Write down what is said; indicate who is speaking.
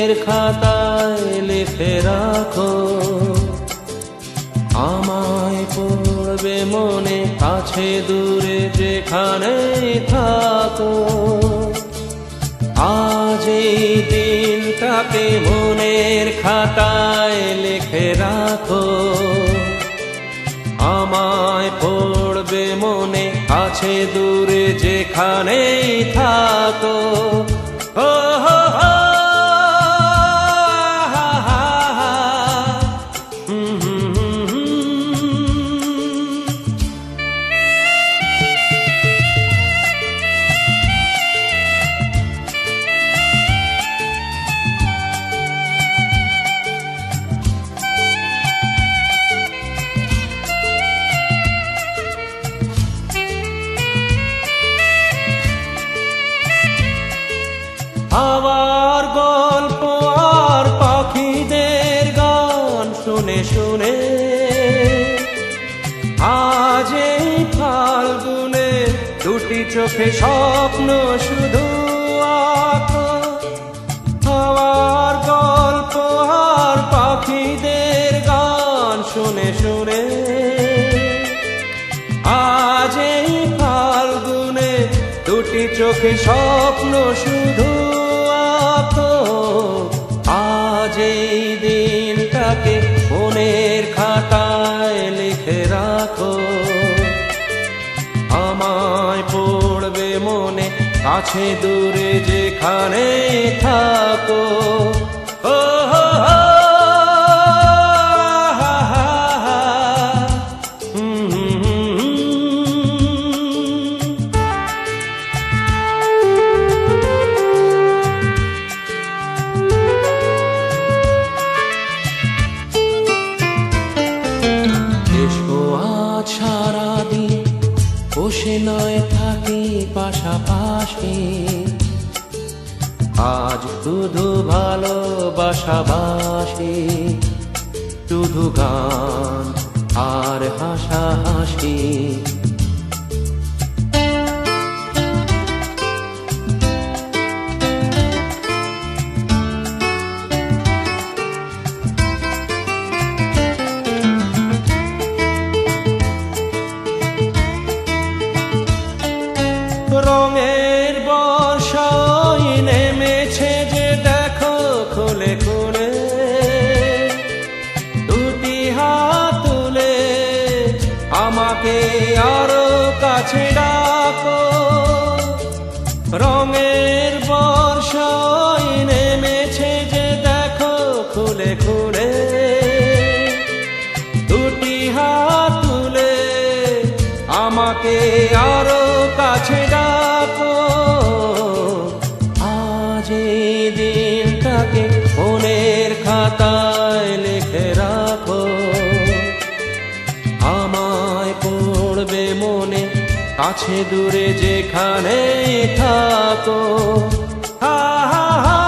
Speaker 1: মনের খাতায় লিখে রাখো, আমায় পড়বে মনে কাছে দূরে যেখানে থাকো। আজ এই দিনটাকে মনের খাতায় লিখে রাখো, আমায় পড়বে মনে কাছে দূরে যেখানেই থাকো। ও হো হো আবার গল্প আর পাখিদের গান শুনে শুনে আজ এই ফাল্গুনে দুটি চোখে স্বপ্ন শুধু আঁকো। আবার গল্প আর পাখিদের গান শুনে শুনে আজ এই ফাল্গুনে দুটি চোখে স্বপ্ন শুধু আঁকো। আজ এই দিনটাকে মনের খাতায় লিখে রাখো, আমায় পড়বে মনে কাছে দূরে যেখানে থাকো। ও হো হো সারাদিন বসে নয় থাকি পাশাপাশি, আজ শুধু ভালোবাসাবাসি, শুধু গান আর হাসাহাসি। রঙের বর্ষায় নেমেছে যে দেখো খুলে খুলে, দুটি হাত তুলে আমাকে আরো কাছে ডাকো। রঙের বর্ষায় নেমেছে যে দেখো খুলে খুলে, দুটি হাত তুলে আমাকে আরো কাছে ডাকো। আজ এই দিনটাকে মনের খাতায় লিখে রাখো, আমায় পড়বে মনে কাছে দূরে যেখানে থাকো। হা হা হা